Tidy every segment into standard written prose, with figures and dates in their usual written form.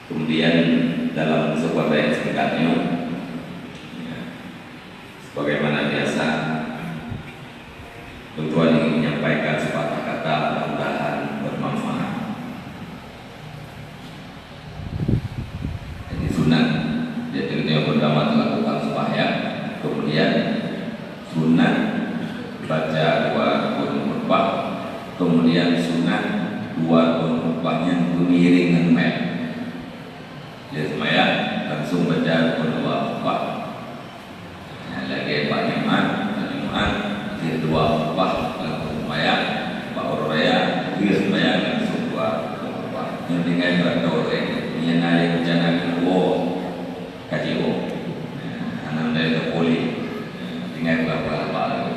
Kemudian dalam sebuah yang singkatnya, sebagaimana biasa, tujuan ingin menyampaikan sepatah kata mudah-mudahan bermanfaat. Ini sunat, jadi yang pertama melakukan sembahyang, kemudian sunat baca 2 khutbah, kemudian sunat 2 khutbahnya miring dengan mat. Dia sembahyang langsung baca 2 khutbah. Lagi Pak Iman, dia 2 khutbah langsung sembahyang. Pak Oraya dia sembahyang langsung 2 khutbah. Yang dengan berdoa ini naik jangan keluar kajian. Anak dari kepoli dengan berapa.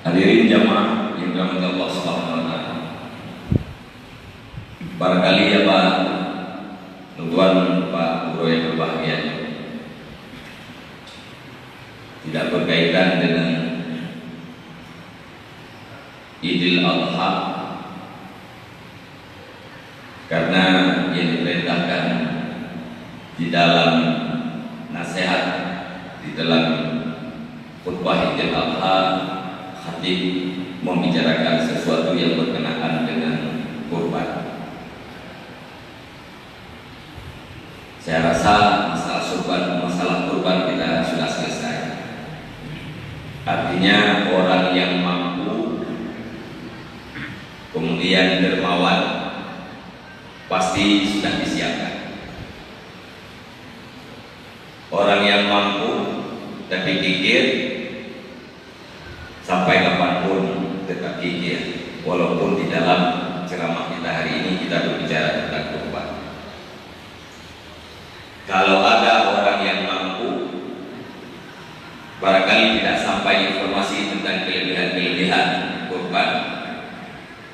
Hadirin jamaah yang dirahmati Allah Subhanahu wa taala. Barangkali ya Pak Tuan Pak Guru yang berbahagia, tidak berkaitan dengan Idul Adha, karena yang diperintahkan di dalam nasihat, di dalam khutbah Idul Adha, khatib membicarakan sesuatu yang berkenaan dengan kurban. Saya rasa masalah kurban kita sudah selesai. Artinya orang yang mampu kemudian dermawan pasti sudah disiapkan. Orang yang mampu tapi kikir sampai kapanpun tetap kikir. Walaupun di dalam ceramah kita hari ini kita berbicara tentang kurban. Kalau ada orang yang mampu, barangkali tidak sampai informasi tentang kelebihan-kelebihan kurban,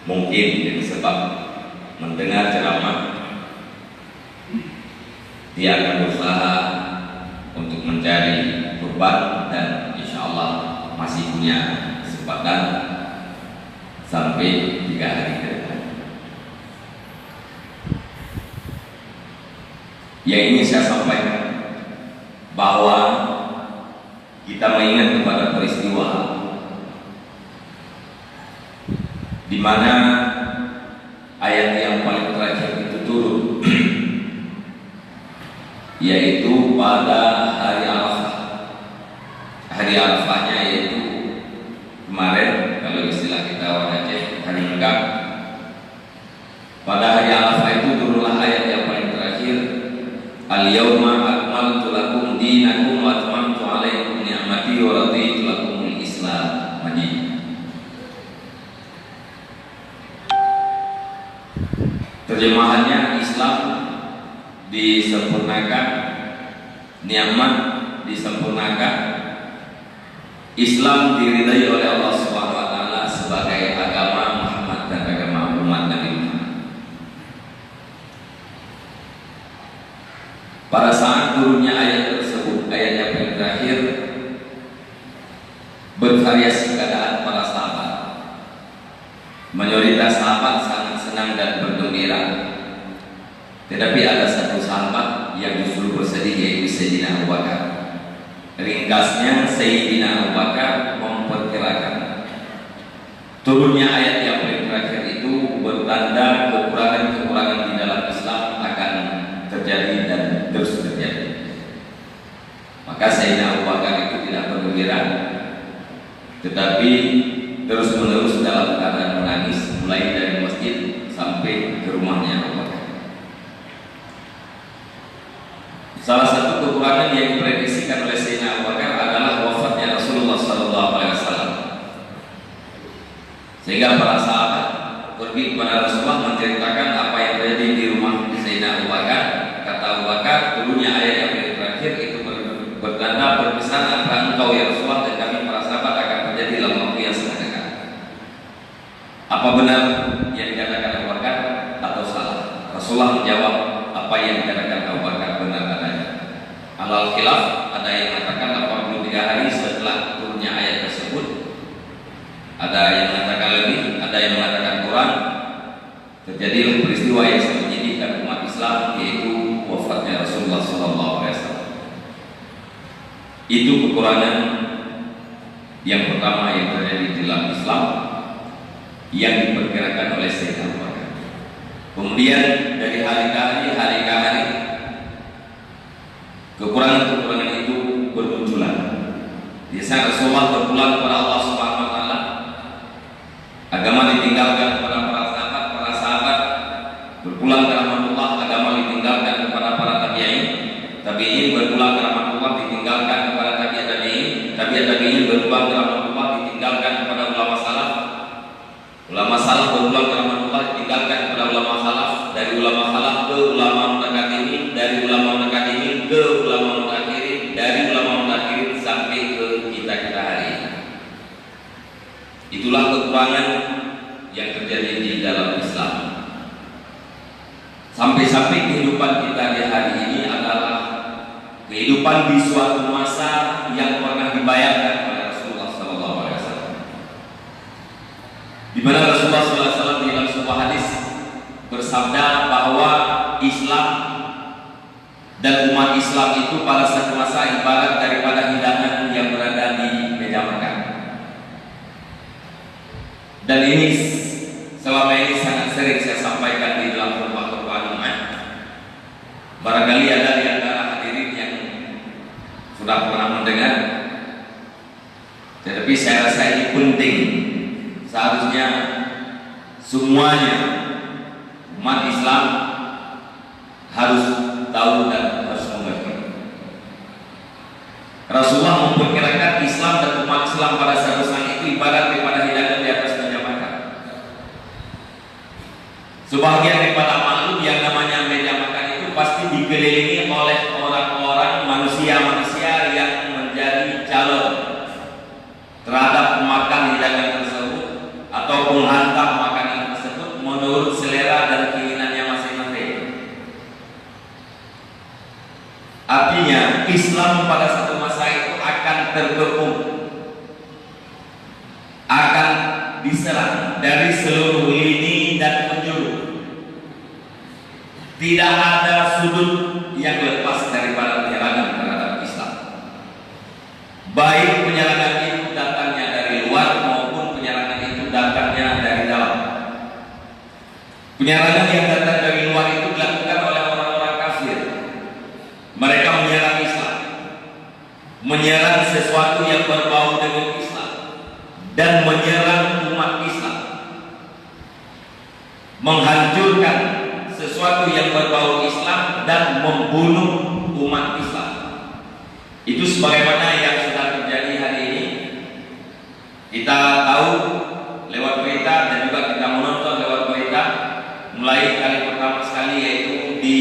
mungkin dengan sebab mendengar ceramah, dia akan berusaha untuk mencari kurban dan insya Allah masih punya kesempatan sampai 3 hari ke depan. Yang ingin saya sampaikan bahwa kita mengingat kepada peristiwa di mana ayat yang paling terakhir itu turun, yaitu pada hari Arafah. Hari Arafahnya yaitu kemarin, kalau istilah kita orang Aceh, hari Mekah. Pada hari Arafah itu turunlah ayat yang paling terakhir, Al-yawma akmaltu lakum dinakum wa atmamtu alaikum ni'mati wa raditu lakumul Islam madina. Terjemahannya, Islam disempurnakan, nikmat disempurnakan, Islam diridai oleh Allah Subhanahu wa taala sebagai agama Muhammad dan agama umat Nabi Muhammad. Pada saat turunnya ayat tersebut, ayat yang paling terakhir, bervariasi keadaan para sahabat. Mayoritas sahabat sangat senang dan bergembira. Tetapi ada satu sahabat yang justru bersedih, yaitu Sayyidina Abu Bakar. Ringkasnya, Sayyidina Abu Bakar memperkirakan turunnya ayat yang paling terakhir itu bertanda kekurangan-kekurangan di dalam Islam akan terjadi dan terus terjadi. Maka Sayyidina Abu Bakar itu tidak bergembira, tetapi terus menerus dalam keadaan menangis, mulai dari masjid sampai ke rumahnya Abu Bakar. Salah satu kekurangan yang diprediksikan oleh Sayyidina Abu Bakar adalah wafatnya Rasulullah SAW. Sehingga para sahabat pergi kepada Rasulullah menceritakan apa yang terjadi di rumah Sayyidina Abu Bakar. Kata Abu Bakar, turunnya ayat yang terakhir itu bertanda perpisahan antara engkau ya Rasulullah dan kami para sahabat akan terjadi dalam waktu yang sangat dekat. Apa benar yang dikatakan Abu Bakar atau salah? Rasulullah menjawab, apa yang dikatakan Abu Bakar benar adanya. Alal khilaf, ada yang mengatakan 83 hari setelah turunnya ayat tersebut, ada yang mengatakan lebih, ada yang mengatakan kurang. Terjadi peristiwa yang sangat menyedihkan umat Islam, yaitu wafatnya Rasulullah SAW. Itu kekurangan yang pertama yang terjadi di dalam Islam yang diperkirakan oleh Sayyidina Abu Bakar. Kemudian dari hari ke hari, kekurangan-kekurangan itu bermunculan. Di saat Rasulullah berpulang kepada Allah Subhanahu wa taala, agama ditinggalkan kepada para sahabat, berpulang ke rahmatullah, agama ditinggalkan kepada para tabi'in berpulang ke rahmatullah, ditinggalkan kepada tabi'in berpulang ke rahmatullah, ditinggalkan kepada ulama salaf berpulang ke rahmatullah, ditinggalkan kepada ulama salaf, dari ulama salaf ke ulama mutaqaddimin, dari ulama mutaqaddimin ke ulama mutakhirin, dari ulama mutakhirin sampai ke kita hari ini. Itulah kekurangan yang terjadi di dalam Islam. Sampai-sampai kehidupan kita di hari ini adalah kehidupan di suatu masa yang pernah dibayangkan oleh Rasulullah SAW. Di mana Rasulullah SAW dalam sebuah hadis bersabda bahwa Islam dan umat Islam itu pada satu masa ibarat daripada hidangan yang berada di meja makan. Dan ini selama ini sangat sering saya sampaikan di dalam khutbah-khutbah Jumat. Barangkali ada di antara hadirin yang sudah pernah mendengar, tetapi saya rasa ini penting. Seharusnya semuanya umat Islam harus tahu dan harus mengerti. Rasulullah memperkirakan Islam dan umat Islam pada satu saat itu ibarat daripada hidangan di atas meja makan. Sebagian daripada makhluk yang namanya meja makan itu pasti dikelilingi oleh orang-orang manusia-manusia yang menjadi calon terhadap pemakan hidangan tersebut atau penghantam makanan tersebut menurut selera dan keinginannya masing-masing. Artinya Islam pada satu masa itu akan terkepung, akan diserang dari seluruh lini dan penjuru. Tidak ada sudut yang lepas daripada penyerangan terhadap Islam. Baik penyerangan itu datangnya dari luar maupun penyerangan itu datangnya dari dalam. Penyerangan yang datang dari luar itu dilakukan oleh orang-orang kafir. Mereka menyerang Islam, menyerang sesuatu yang berbau dengan Islam, dan menyerang umat Islam, menghancurkan sesuatu yang berbau Islam dan membunuh umat Islam. Itu sebagaimana yang sudah terjadi hari ini. Kita tahu lewat berita dan juga kita menonton lewat berita, mulai kali pertama sekali yaitu di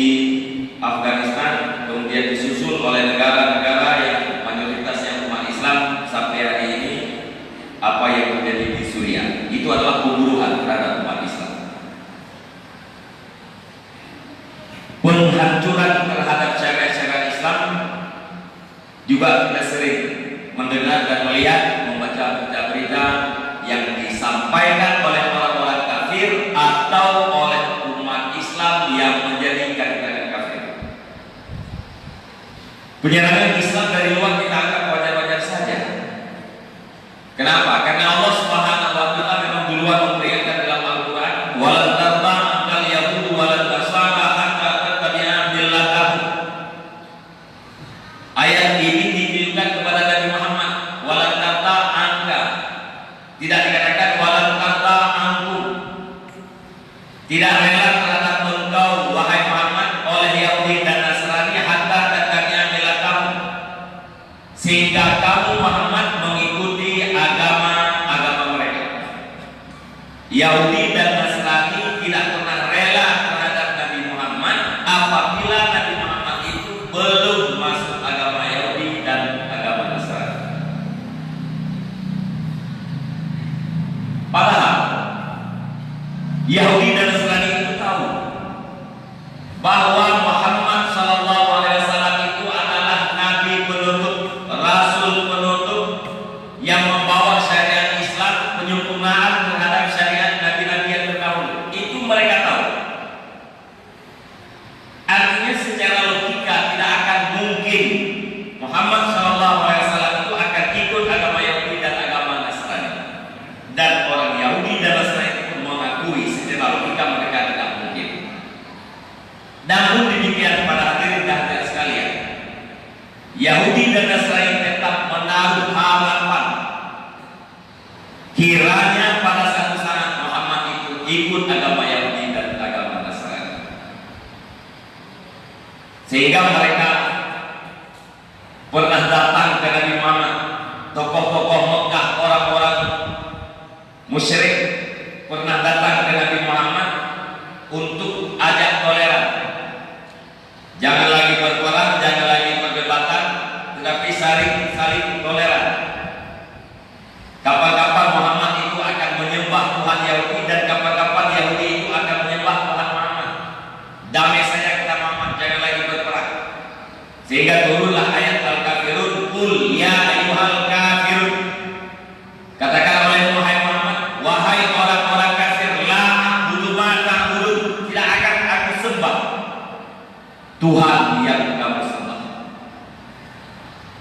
Afghanistan, kemudian disusul oleh negara-negara yang mayoritasnya umat Islam sampai hari ini. Apa yang terjadi di Suriah itu adalah pembunuhan terhadap umat Islam. Penghancuran terhadap syariat-syariat Islam juga kita sering mendengar dan melihat, membaca berita-berita yang disampaikan oleh orang-orang kafir atau oleh umat Islam yang menjadikan mereka kafir. Penyerangan Islam dari luar kita anggap wajar-wajar saja. Kenapa? Karena Allah Subhanahu wa taala memang duluan memperingatkan dalam Al-Qur'an, "Walan tarda ankal yahudu walan nasara hatta tattabi'a millatahum." Ayat ini ditujukan kepada Nabi Muhammad. Walan tarda anka. Tidak dikatakan walan tarda ankum. Tidak rela terhadap engkau wahai Muhammad oleh Yahudi dan Nasrani hatta tattabi'a millatahum. Sehingga kamu Muhammad mengikuti agama mereka. Yahudi dan Nasrani tidak pernah rela terhadap Nabi Muhammad apabila Nabi Muhammad itu belum masuk agama Yahudi dan agama Nasrani. Padahal Yahudi dan Nasrani itu tahu bahwa Muhammad SAW itu adalah Nabi penutup, Rasul penutup yang membawa syariat Islam, penyempurnaan terhadap syariat nabi-nabi yang terdahulu. Itu mereka tahu. sehingga mereka pernah datang ke Nabi Muhammad. Tokoh-tokoh Mekah, orang-orang musyrik pernah datang ke Nabi Muhammad untuk ajak toleran. Jangan lagi berperang, jangan lagi perdebatan, tetapi saling toleran. Kapan-kapan Muhammad itu akan menyembah Tuhan Yahudi, dan kapan-kapan Yahudi itu akan menyembah Tuhan Muhammad. Damai saja kita Muhammad, jangan lagi berperang. Sehingga turunlah ayat Al-Kafirun, Qul ya ayyuhal kafirun. Katakan oleh Muhammad, wahai orang-orang kafir, la a'budu ma ta'budun, tidak akan aku sembah Tuhan yang kamu sembah.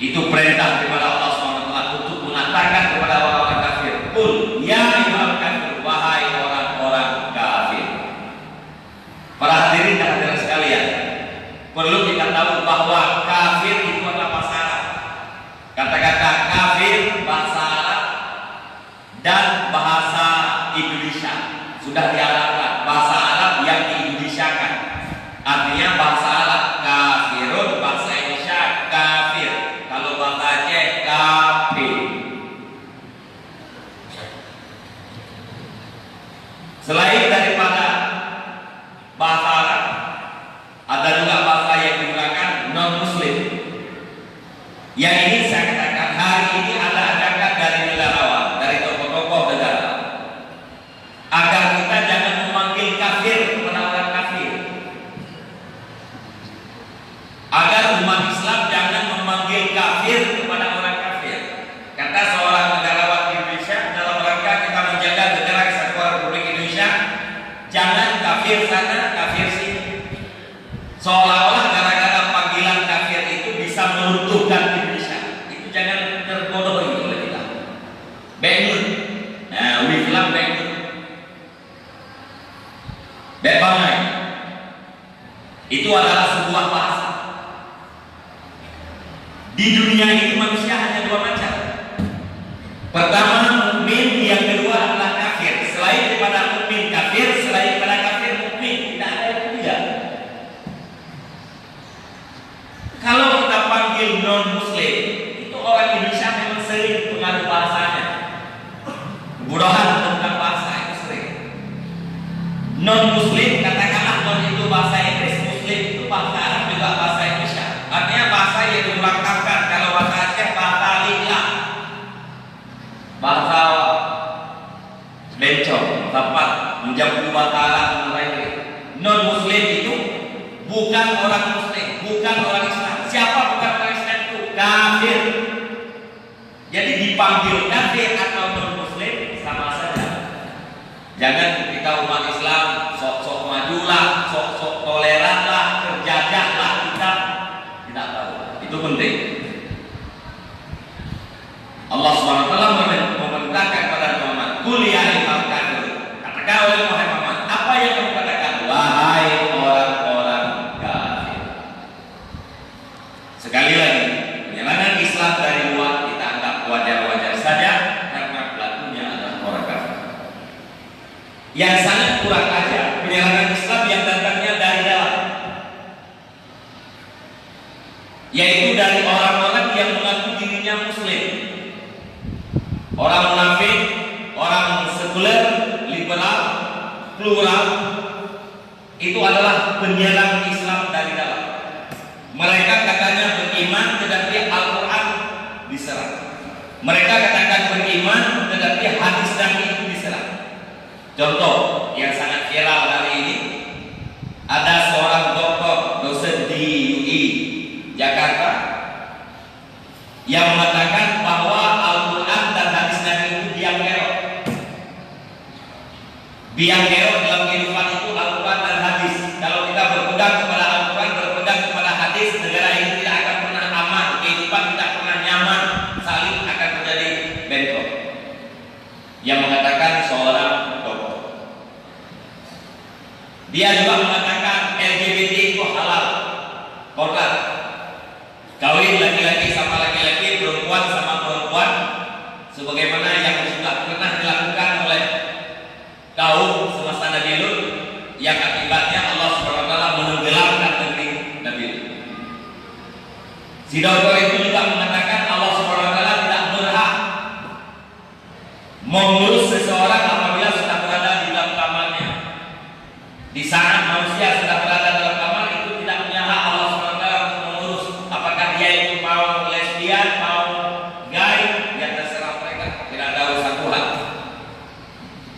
Itu perintah kepada Allah SWT untuk mengatakan kepada orang-orang kafir, Qul ya ayyuhal kafir, wahai orang-orang kafir. Para hadirin dan hadirat sekalian, perlu kita tahu bahwa kafir itu adalah bahasa Arab. Kata-kata kafir bahasa Arab dan bahasa Indonesia sudah diarahkan. Bahasa Arab yang diindonesiakan, artinya bahasa Arab kafirun, bahasa Indonesia kafir. Kalau bahasa Aceh kafir. Selain daripada bahasa Arab, ada juga bahasa yang digunakan non-Muslim. Yang ini saya katakan hari ini ada ajakan dari negarawan, dari tokoh-tokoh negara, agar kita jangan memanggil kafir kepada orang kafir, agar umat Islam jangan memanggil kafir kepada orang kafir. Kata seorang negarawan Indonesia, dalam rangka kita menjaga negara kesatuan Republik Indonesia, jangan kafir sana, kafir sini. Seolah-olah gara-gara panggilan kafir itu bisa meruntuhkan Indonesia. Itu jangan terbodohi oleh kita. Bengun, nah, Islam bengun, bebangai. Itu adalah sebuah bahasa. Di dunia ini manusia hanya dua macam. Pertama mukmin, yang kedua adalah kafir. Selain daripada mukmin kafir, selain daripada kafir mukmin, tidak ada yang ketiga. Kalau kita panggil non-Muslim, itu orang Indonesia memang sering pengaruh bahasanya. Kebodohan tentang bahasa itu sering. Non-Muslim, katakanlah non itu bahasa Inggris, Muslim itu bahasa Arab, juga bahasa Indonesia. Artinya bahasa yang dimulangkapkan. Kalau bahasa Aceh, bahasa Lingla, bahasa bencong, tempat menjauh bahasa Arab dan lain-lain. Non-Muslim itu bukan orang Muslim, bukan orang Islam. Siapa bukan orang Islam itu? Kafir. Jadi dipanggil kafir atau non-Muslim sama saja. Jangan kita umat Islam sok-sok majulah, sok-sok toleranlah, terjajahlah, kita tidak tahu. Itu penting. Allah SWT memerintahkan kepada Muhammad, Qul ya ayyuhal kafir. Katakan oleh Muhammad, apa yang kamu katakan? Wahai orang-orang kafir. Sekali lagi, penyerangan Islam dari luar kita anggap wajar-wajar saja karena pelakunya adalah orang kafir. Yang sangat kurang ajar penyerangan Islam yang datangnya dari dalam, yaitu dari orang-orang yang mengaku dirinya Muslim. Orang munafik, orang sekuler, liberal, plural, itu adalah penyerang Islam dari dalam. Mereka katanya beriman, tetapi Al-Quran diserang. Mereka katakan beriman, tetapi hadis Nabi itu diserang. Contoh yang sangat viral hari ini, ada seorang doktor, dosen di UI Jakarta, yang mengatakan bahwa Al-Quran dan hadis Nabi itu biang kerok. Biang kerok dalam kehidupan itu Al-Quran dan hadis. Kalau kita berpegang kepada Al-Quran, berpegang kepada hadis, negara ini tidak akan pernah aman, kehidupan tidak pernah nyaman, saling akan terjadi bentrok. Yang mengatakan seorang dokter. Dia juga mengatakan LGBT itu halal, kodrat. Kawin laki-laki sama laki-laki, perempuan sama perempuan, sebagaimana yang sudah pernah dilakukan oleh kaum semasa Nabi Lut, yang akibatnya Allah SWT menenggelamkan negeri Nabi Lut. Si dokter itu juga mengatakan Allah SWT tidak berhak mengurus seseorang apabila sudah berada di dalam kamarnya. Di saat manusia sudah berada dalam kamar, itu tidak punya hak Allah SWT untuk mengurus. Apakah dia itu mau lesbian, mau gay, ya terserah mereka, tidak ada urusan Tuhan.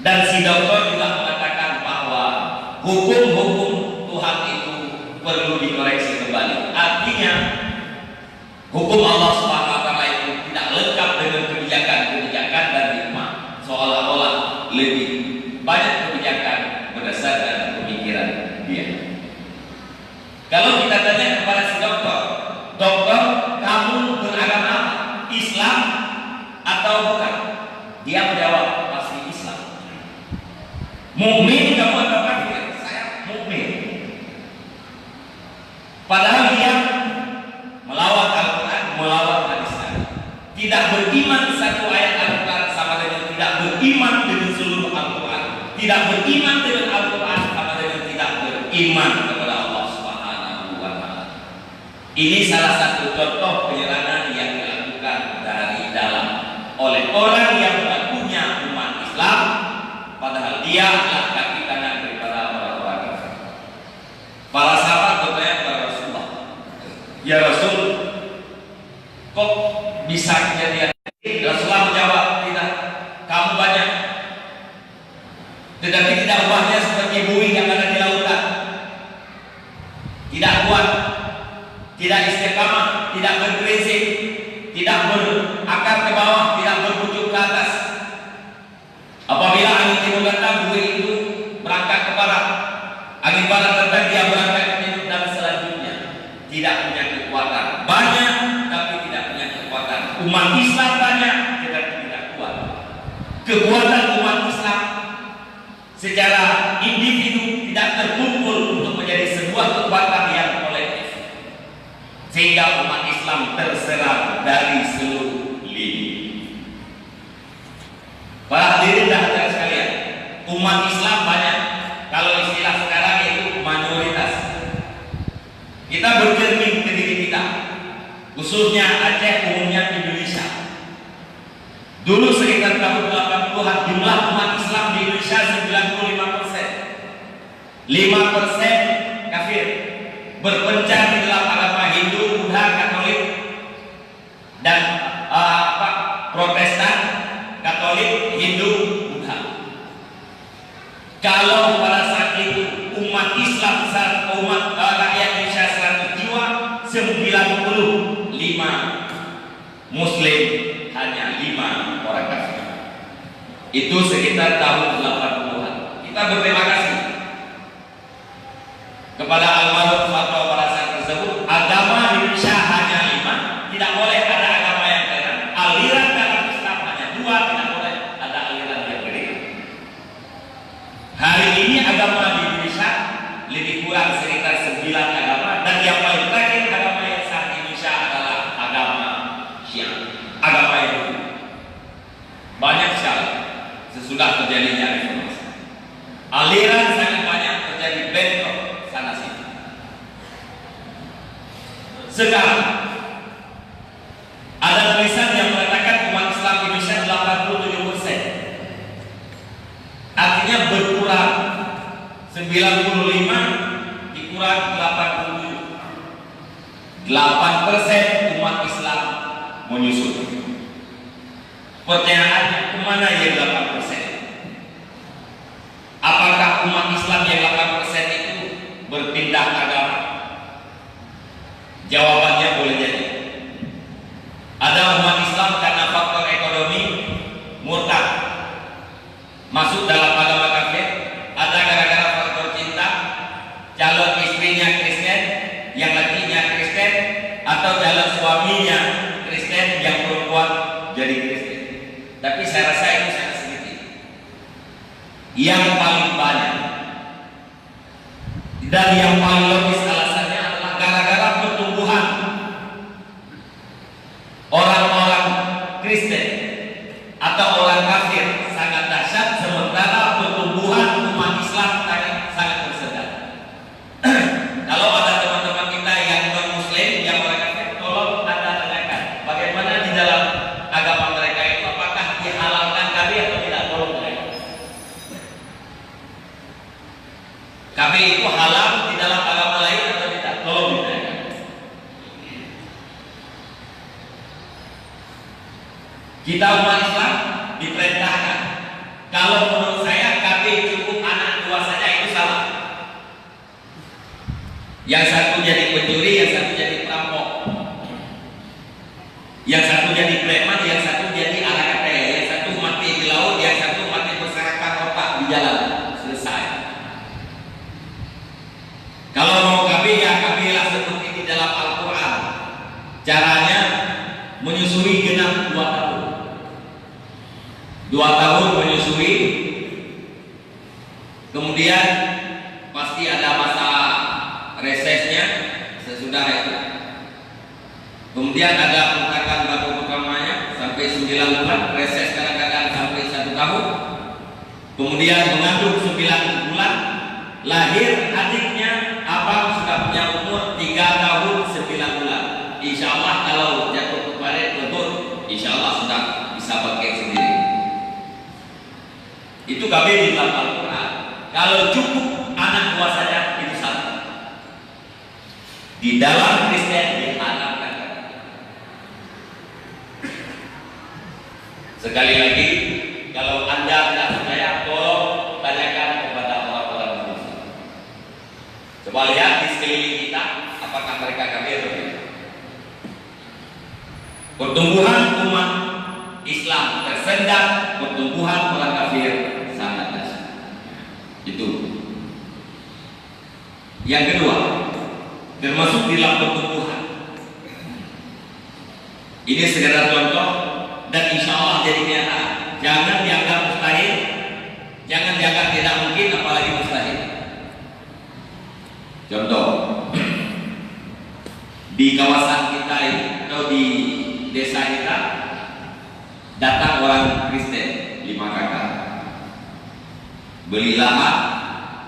Dan si dokter juga mengatakan bahwa hukum-hukum Tuhan itu perlu dikoreksi kembali. Artinya hukum Allah SWT itu tidak lengkap dengan kebijakan-kebijakan dan hikmah. Seolah-olah lebih banyak kebijakan berdasarkan pemikiran dia. Kalau kita tanya kepada si dokter, dokter, kamu beragama apa? Islam atau bukan? Dia menjawab, pasti Islam. Mukmin kamu atau kafir? Saya mukmin. Padahal dia melawan Al-Quran, melawan hadis Nabi. Tidak beriman satu ayat Al-Quran sama dengan tidak beriman dengan seluruh Al-Quran. Tidak beriman dengan Al-Quran sama dengan tidak beriman kepada Allah Subhanahu wa Ta'ala. Ini salah satu contoh penyerangan yang dilakukan dari dalam oleh orang yang mengakunya umat Islam, padahal dia adalah kaki kanan daripada orang-orang kafir. Para sahabat bertanya kepada Rasulullah, ya Rasul, kok bisa kejadian ini? Rasulullah menjawab, tidak, kamu banyak, tetapi tidak buahnya seperti buih yang ada di lautan. Tidak kuat, tidak istiqamah, tidak berprinsip, tidak berakar ke bawah, tidak berpucuk ke atas. Apabila angin timur datang, buih itu berangkat ke barat. Angin barat datang, dia berangkat ke timur, dan selanjutnya tidak punya kekuatan. Banyak tapi tidak punya kekuatan. Umat Islam banyak tetapi tidak kuat. Kekuatan umat Islam secara individu tidak terkumpul untuk menjadi sebuah kekuatan yang kolektif, sehingga umat Islam terserang dari seluruh lini. Para hadirin dan hadirat sekalian, umat Islam banyak. Kalau istilah sekarang itu mayoritas. Kita bercermin ke diri kita, khususnya Aceh, umumnya Indonesia. Dulu sekitar tahun 80-an jumlah umat Islam di Indonesia 95%. 5% kafir, berpencar di dalam agama Hindu, Buddha, Katolik, dan Protestan, Katolik, Hindu, Buddha. Kalau pada saat itu umat Islam, umat rakyat Indonesia 100 jiwa, 95 Muslim, hanya 5 orang kafir. Itu sekitar tahun 80-an. Kita berterima kasih kepada almarhum fatwa pada saat tersebut. Agama di Indonesia hanya 5, tidak boleh ada agama yang lain. Aliran dalam Islam hanya 2, tidak boleh ada aliran yang lain. Hari ini agama di Indonesia lebih kurang sekitar 9 agama, dan yang paling terakhir agama yang saat di Indonesia adalah agama Syiah, agama Yahudi. Banyak sekali sesudah terjadinya reformasi. Aliran sangat banyak, terjadi bentrok sana sini. Sekarang ada tulisan yang mengatakan umat Islam Indonesia 87%. Artinya berkurang 95 dikurang 87. 8% umat Islam menyusul. Pertanyaannya, kemana yang 8%? Apakah umat Islam yang 8% itu berpindah agama? Jawabannya boleh jadi. Ada umat Islam karena faktor ekonomi murtad, masuk dalam agama kafir. Ada gara-gara faktor cinta, calon istrinya Kristen, yang lakinya Kristen, atau calon suaminya Kristen, yang perempuan jadi Kristen. Tapi saya rasa itu sangat sedikit. Yang paling banyak dan yang paling logis alasannya adalah gara-gara pertumbuhan orang-orang Kristen atau orang kafir sangat dahsyat, sementara pertumbuhan umat Islam sangat tersendat. Kalau ada teman-teman kita yang non-Muslim, yang orang kafir, tolong KB itu halal di dalam agama lain atau tidak? Tolong ditanyakan. Kita umat Islam diperintahkan. Kalau menurut saya KB cukup anak dua saja itu salah. Yang satu jadi pencuri, yang satu jadi perampok, yang satu jadi preman, yang satu jadi anak KTL, yang satu mati di laut, yang satu mati berserakan otak di jalan. Selesai. Kalau mau KB ya KB lah seperti di dalam Al-Quran. Caranya menyusui genap 2 tahun. 2 tahun menyusui. Kemudian pasti ada masa resesnya sesudah itu. Kemudian ada pentakan baru pertamanya sampai 9 bulan, reses kadang-kadang sampai 1 tahun. Kemudian mengandung 9 bulan, lahir adiknya, abang sudah punya umur 3 tahun 9 bulan. Insya Allah kalau jatuh kepada lebur, insya Allah sudah bisa pakai sendiri. Itu KB di dalam Al-Quran. Kalau cukup anak 2 saja itu salah. Di dalam Kristen diharamkan. Sekali lagi, kalau Anda tidak percaya, tolong tanyakan kepada orang-orang Muslim. Coba lihat di sekeliling kita, apakah mereka kafir atau tidak. Pertumbuhan umat Islam tersendat, pertumbuhan orang kafir sangat dahsyat. Itu. Yang kedua, termasuk di dalam pertumbuhan. Ini sekedar contoh dan insya Allah jadi kenyataan. Jangan dianggap mustahil, jangan dianggap tidak mungkin, apalagi mustahil. Contoh, di kawasan kita ini atau di desa kita datang orang Kristen 5 kakak, beli lahan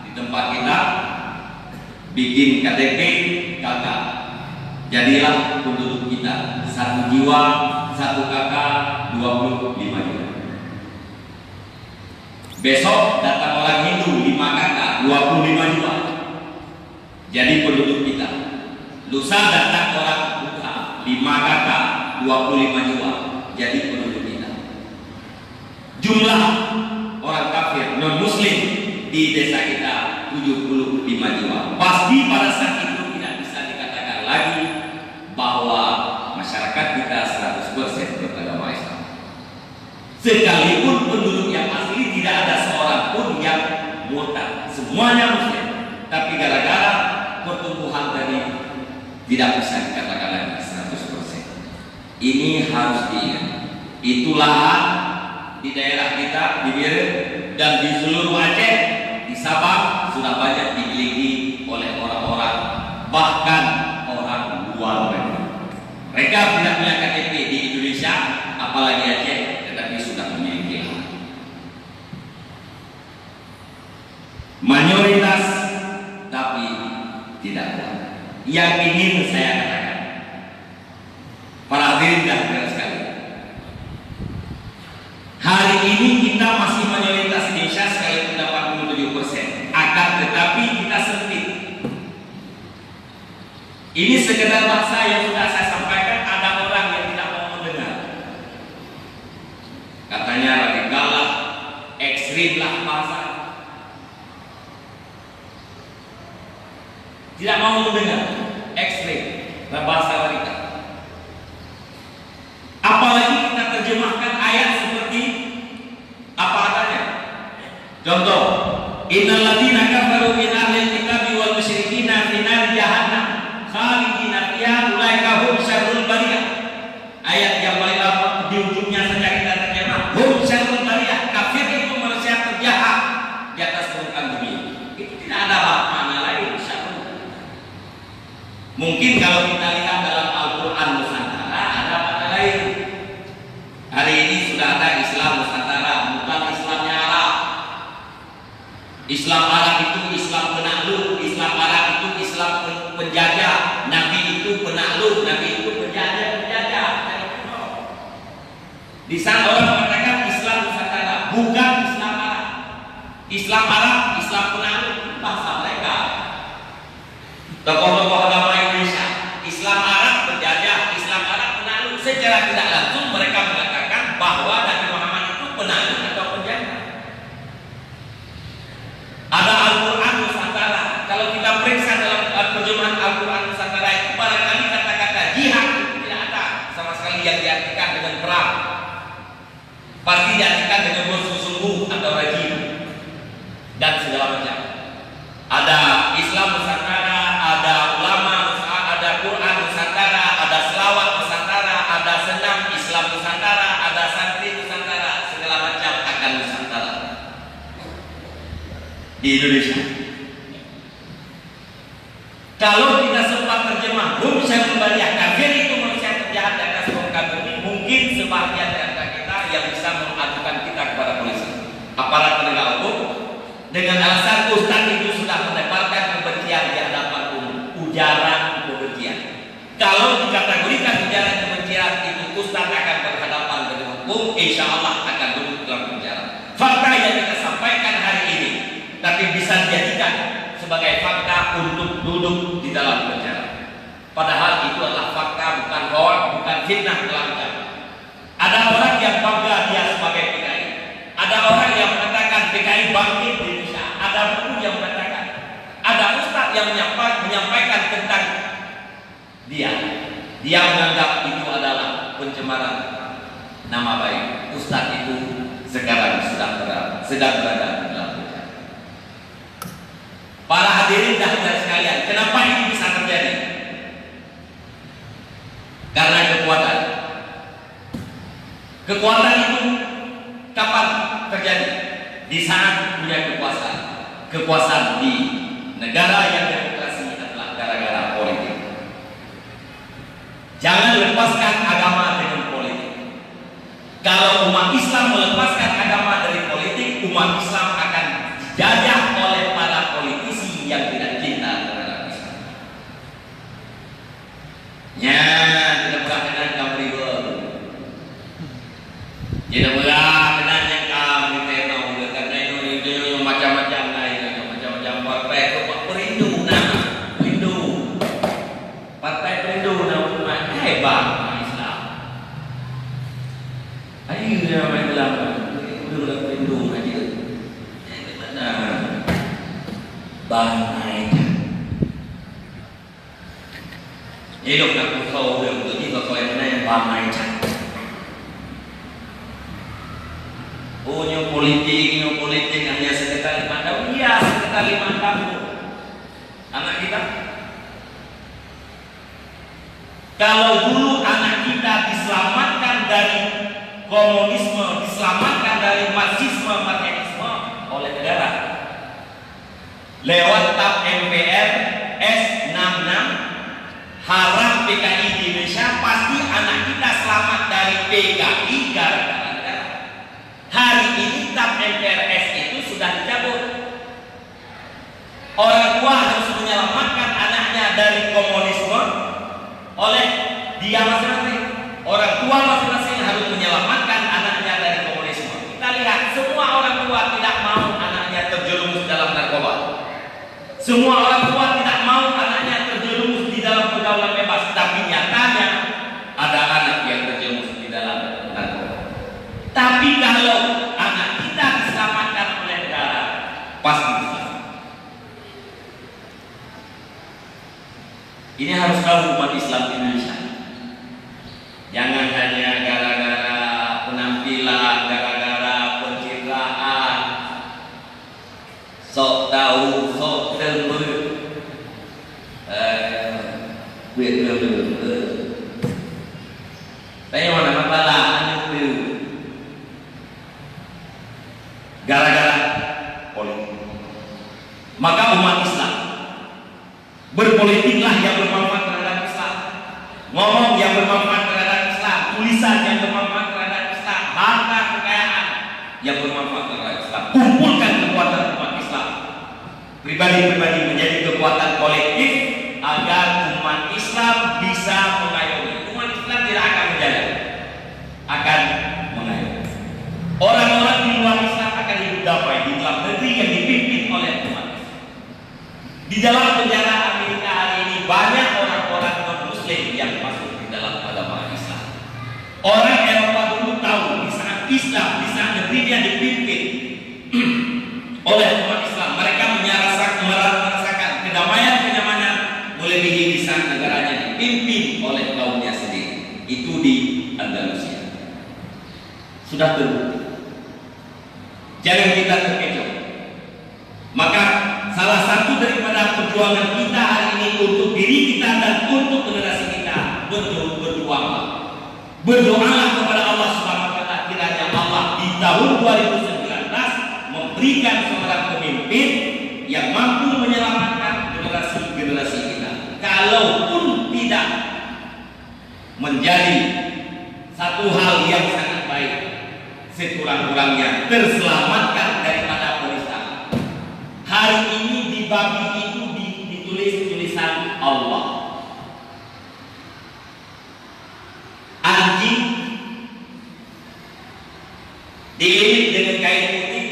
di tempat kita, bikin KTP kakak, jadilah penduduk kita 1 jiwa 1 kakak 25 jiwa. Besok datang orang Hindu 5 kakak 25 jiwa, jadi penduduk kita. Lusa datang orang Buddha 5 kakak 25 jiwa, jadi penduduk kita. Jumlah orang kafir non muslim di desa kita 75 jiwa. Pasti pada saat itu tidak bisa dikatakan lagi bahwa masyarakat kita 100% beragama Islam. Sekalipun penduduk yang asli tidak ada seorang pun yang murtad, semuanya muslim. Tapi gara-gara pertumbuhan tadi tidak bisa dikatakan lagi 100%. Ini harus diingat. Itulah di daerah kita di Biren dan di seluruh Aceh, di Sabang sudah banyak dimiliki oleh orang-orang, bahkan orang luar negeri. Mereka tidak punya KTP di Indonesia, apalagi Aceh, tetapi sudah memiliki lahan. Mayoritas, tapi tidak kuat. Yang ingin saya katakan, para hadirin dan hadirat sekalian, hari ini kita masih mayoritas Indonesia sekalipun 87%, akan tetapi kita sempit. Ini sekedar bahasa yang sudah saya sampaikan, ada orang yang tidak mau mendengar. Katanya radikal lah, ekstrim lah bahasa. Tidak mau mendengar, ekstrim, bahasa radikal. Apalagi kita terjemahkan ayat seperti apa adanya. Contoh, innal ladzina kafaru min ahlil kitabi wal musyrikina fi nar jahannam khalidina fiha ulaika hum syarrul bariyah. Ayat yang paling di ujungnya saja kita terjemah, hum syarrul bariyah. Kafir itu manusia terjahat di atas permukaan bumi. Itu tidak ada makna lain, syarrul. Mungkin kalau kita lihat dalam Al-Quran Nusantara ada makna lain. Hari ini sudah ada Islam Nusantara, bukan Islamnya Arab. Islam Arab itu Islam penakluk, Islam Arab itu Islam penjajah. Nabi itu penakluk, Nabi itu penjajah. Di sana orang mengatakan Islam Nusantara, bukan Islam Arab. Islam Arab, Islam penakluk, bahasa lain. terjemahan Al-Quran Nusantara itu barangkali kata-kata jihad itu tidak ada sama sekali yang diartikan dengan perang. Pasti diartikan dengan bersungguh-sungguh atau rajin dan segala macam. Ada Islam Nusantara, ada ulama Nusantara, ada Quran Nusantara, ada selawat Nusantara, ada senam Islam Nusantara, ada santri Nusantara, segala macam akan Nusantara di Indonesia. Kalau kita sempat terjemah, bisa kembali kafir itu manusia terjahat di atas kaum kafir ini, mungkin sebagian dari kita yang bisa mengadukan kita kepada polisi, aparat penegak hukum, dengan alasan ustaz itu sudah menebarkan kebencian di hadapan umum, ujaran kebencian. Kalau dikategorikan ujaran kebencian itu ustaz akan berhadapan dengan hukum, insya Allah akan duduk dalam penjara. Fakta yang kita sampaikan hari ini, tapi bisa dijadikan sebagai fakta untuk duduk di dalam penjara. Padahal itu adalah fakta, bukan hoax, bukan fitnah belaka. Ada orang yang bangga dia sebagai PKI. Ada orang yang mengatakan PKI bangkit di Indonesia. Ada buku yang mengatakan. Ada ustaz yang menyampaikan tentang dia. Dia menganggap itu adalah pencemaran nama baik. Ustaz itu sekarang sedang berada di dalam penjara. Para hadirin dan hadirat sekalian, kenapa ini bisa terjadi? Karena kekuatan. Kekuatan itu kapan terjadi? Di saat punya kekuasaan. Kekuasaan di negara yang demokrasi adalah gara-gara politik. Jangan lepaskan agama dengan politik. Kalau umat Islam melepaskan agama dari politik, umat Islam akan dijajah oleh para politisi yang tidak cinta terhadap Islam. Ya, tidak pernah kenal kamu ribut. Tidak pernah kenal yang kamu tenau. Karena itu macam-macam lain, macam-macam partai. Perindu nama, perindu. Partai perindu nama hebat Islam. Ayo nama Islam. Perindu aja. Bahaya. Hidup nak kau yang tu ni kau yang mana bahaya. Oh, nyo politik hanya sekitar 5 tahun. Iya, sekitar 5 tahun. Anak kita. Kalau dulu anak kita diselamatkan dari komunisme, diselamatkan dari marxisme, marxisme oleh negara. Lewat TAP MPR S66 haram PKI di Indonesia, pasti anak kita selamat dari PKI gara-gara negara. Hari ini TAP MPR S itu sudah dicabut. Orang tua harus menyelamatkan anaknya dari komunisme oleh dia masing-masing. Orang tua masing-masing harus menyelamatkan anaknya dari komunisme. Kita lihat, semua orang tua tidak mau anaknya terjerumus dalam narkoba. Semua orang tua tidak mau anaknya terjerumus di dalam pergaulan bebas, tapi nyatanya ada anak yang terjerumus di dalam narkoba. Tapi kalau anak kita diselamatkan oleh negara, pasti diselamatkan. Ini harus tahu umat Islam di Indonesia. Jangan hanya gara-gara penampilan, gara-gara pencitraan, sok tahu, sok terber, tapi mana masalah itu gara-gara politik. Maka umat Islam berpolitiklah yang bermanfaat terhadap Islam, ngomong yang bermanfaat terhadap Islam, tulisan yang bermanfaat terhadap Islam, harta kekayaan yang bermanfaat terhadap Islam. Kumpulkan kekuatan umat Islam, pribadi-pribadi menjadi kekuatan kolektif agar umat Islam bisa mengayomi. Umat Islam tidak akan menjaga, akan mengayomi. Orang-orang di luar Islam akan hidup damai di dalam negeri yang dipimpin oleh umat Islam. Di dalam penjara Amerika hari ini banyak orang-orang non-Muslim yang masuk di dalam agama Islam. Orang Eropa dulu tahu di saat Islam, di saat negerinya dipimpin oleh umat Islam, mereka merasakan kedamaian, kenyamanan, sudah terbukti. Jangan kita terkecoh. Maka salah satu daripada perjuangan kita hari ini untuk diri kita dan untuk generasi kita, berjuanglah. Berdoalah kepada Allah Subhanahu wa taala kiranya Allah di tahun 2019 memberikan seorang pemimpin yang mampu menyelamatkan generasi-generasi kita. Kalaupun tidak menjadi satu hal yang sangat baik, sekurang-kurangnya terselamatkan daripada penistaan. Hari ini di babi itu ditulis tulisan Allah. Anjing dililit dengan kain putih,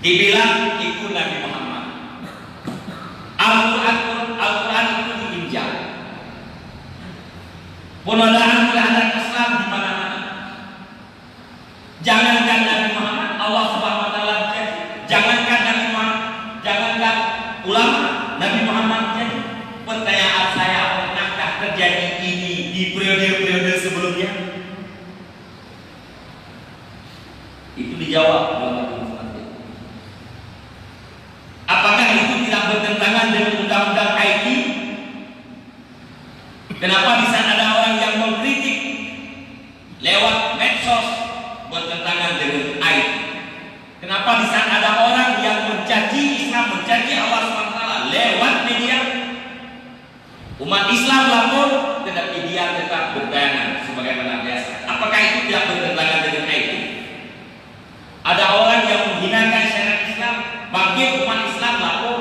dibilang itu Nabi Muhammad. Al-Quran itu diinjak. Penodaan terhadap Islam di mana-mana. Jangankan Nabi Muhammad, Allah Subhanahu wa taala berjanji. Jangankan Nabi Muhammad, jangankan ulama, Nabi Muhammad berjanji. Pertanyaan saya, pernahkah terjadi ini di periode-periode sebelumnya? Itu dijawab oleh apakah itu tidak bertentangan dengan undang-undang IT? Kenapa di sana ada orang yang mengkritik lewat medsos bertentangan dengan IT? Kenapa di sana ada orang yang mencaci Islam, mencaci Allah SWT lewat media? Umat Islam lapor, tetapi dia tetap berdayangan sebagaimana biasa. Apakah itu tidak bertentangan dengan IT? Ada orang yang menghinakan syariat Islam, bangkit umat Islam lapor.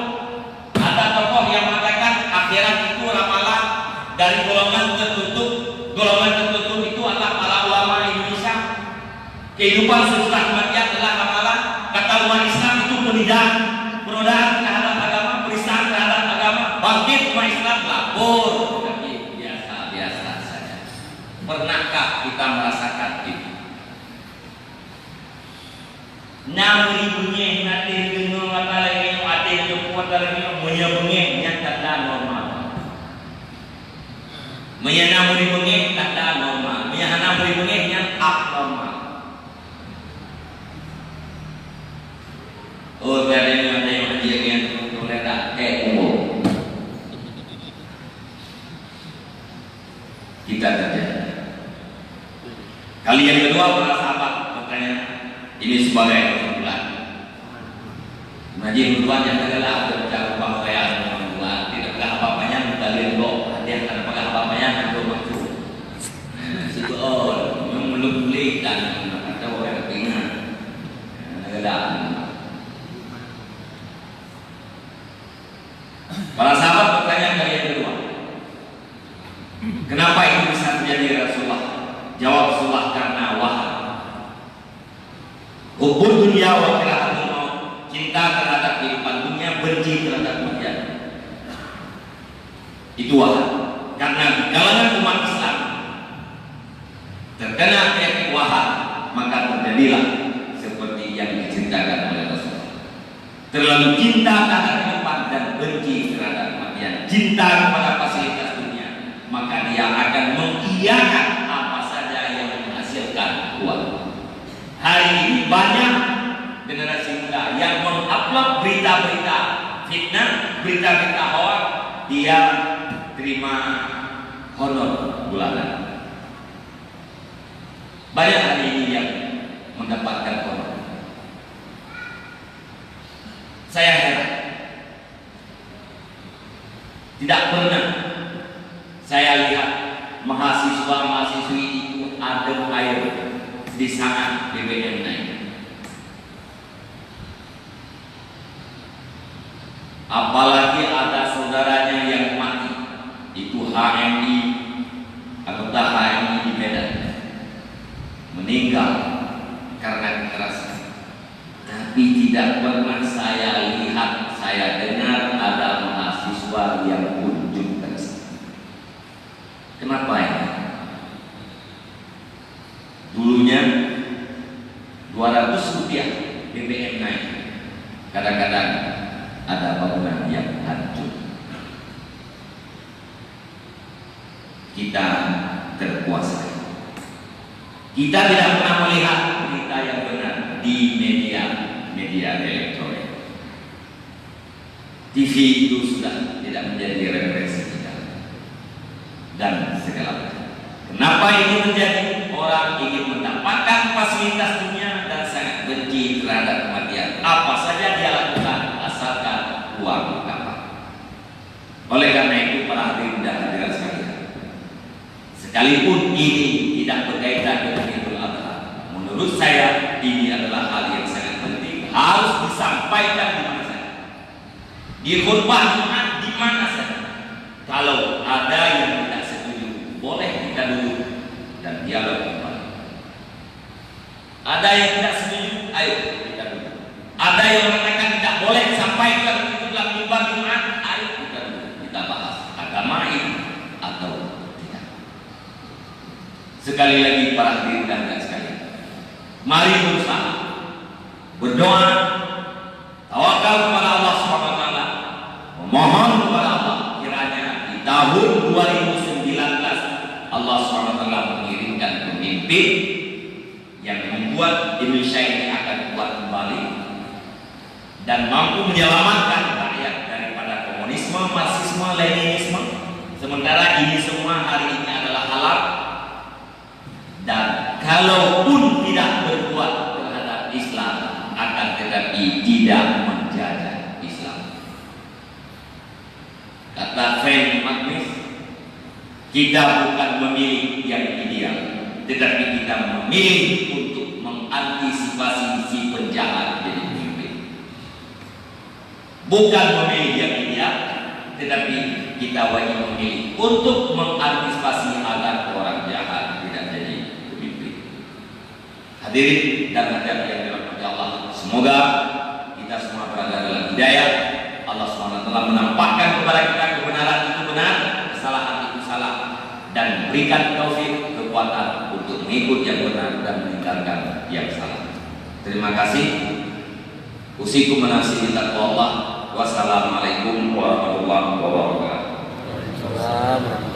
Ada tokoh yang mengatakan akhirat itu ramalan dari golongan tertutup. Golongan tertutup itu adalah para ulama Indonesia. Kehidupan sesudah kematian adalah ramalan. Kata umat Islam itu penodaan terhadap agama, penistaan terhadap agama. Bangkit umat Islam lapor. Tapi biasa saja. Pernahkah kita merasakan itu? 6.000 nyeh nanti dengar kata lagi ada yang kuat lagi moya bengeng yang tanda normal. Moya 6.000 bengeng tanda normal. Moya 6.000 bengeng yang abnormal. Oh, ada yang haji yang toleran umum. Kita terjadi. Kali yang kedua para sahabat bertanya. Ini sebagai kesimpulan. Ngaji duluan yang adalah berbicara bahwa saya membuat tidak ada apa-apanya mendalil kok. Ada yang ada apa-apanya untuk maksud. Situ yang belum beli dan ada orang kepingan. Ada. Para sahabat bertanya kali yang kedua. Kenapa itu bisa terjadi Rasulullah? Jawab Rasulullah karena wahai hubur dunia wa kiraatul maut, cinta terhadap kehidupan dunia, benci terhadap kematian. Itu wahai. Karena di kalangan umat Islam terkena penyakit wahai, maka terjadilah seperti yang diceritakan oleh Rasulullah. Terlalu cinta terhadap kehidupan dan benci terhadap kematian, cinta kepada fasilitas dunia, maka dia akan mengiyakan apa saja yang menghasilkan uang. Hari ini banyak generasi muda yang mengupload berita-berita fitnah, berita-berita hoax, dia terima honor bulanan. Banyak hari ini yang mendapatkan honor. Saya heran, tidak pernah saya lihat mahasiswa-mahasiswi itu adem air di saat BBM naik. Apalagi ada saudaranya yang mati, itu HMI atau HMI di Medan, meninggal karena kekerasan. Tapi tidak pernah saya lihat, saya dengar ada mahasiswa yang kunjung ke sana. Kenapa ya? Dulunya 200 rupiah BBM naik, kadang-kadang ada bangunan yang hancur. Kita terkuasai. Kita tidak pernah melihat berita yang benar di media elektronik. TV itu sudah tidak menjadi referensi kita dan segala macam. Kenapa itu terjadi? Orang ingin mendapatkan fasilitas dunia dan sangat benci terhadap kematian. Apa saja dia lakukan asalkan uang dapat. Oleh karena itu para hadirin dan hadirat sekalian, sekalipun ini tidak berkaitan dengan Idul Adha, menurut saya ini adalah hal yang sangat penting, harus disampaikan di mana saja, di khutbah Jumat di mana saja. Kalau ada yang tidak setuju, boleh kita duduk dan dialog kembali. Ada yang tidak setuju, ayo kita duduk. Ada yang mengatakan tidak boleh disampaikan itu dalam khutbah Jumat, ayo kita duduk, kita bahas agama ini atau tidak. Sekali lagi para hadirin dan hadirat sekalian, mari berusaha, berdoa, tawakal kepada Allah SWT, memohon kepada Allah kiranya di tahun 2019 Allah SWT mengirimkan pemimpin yang membuat Indonesia ini akan kuat kembali dan mampu menyelamatkan rakyat daripada komunisme, marxisme, leninisme. Sementara ini semua hari ini adalah halal, dan kalaupun tidak berbuat terhadap Islam akan tetapi tidak menjajah Islam. Kata Frank Magnus, kita bukan memilih yang ideal, tetapi kita memilih untuk mengantisipasi si penjahat jadi pemimpin. Bukan memilih yang ideal, tetapi kita wajib memilih untuk mengantisipasi agar orang jahat tidak jadi pemimpin. Hadirin dan hadirat yang dirahmati Allah, semoga kita semua berada dalam hidayah. Allah SWT menampakkan kepada kita kebenaran itu benar, kesalahan itu salah, dan berikan taufik kekuatan untuk mengikut yang benar dan meninggalkan yang salah. Terima kasih. Usikum menasihi taqwa Allah. Wassalamualaikum warahmatullahi wabarakatuh.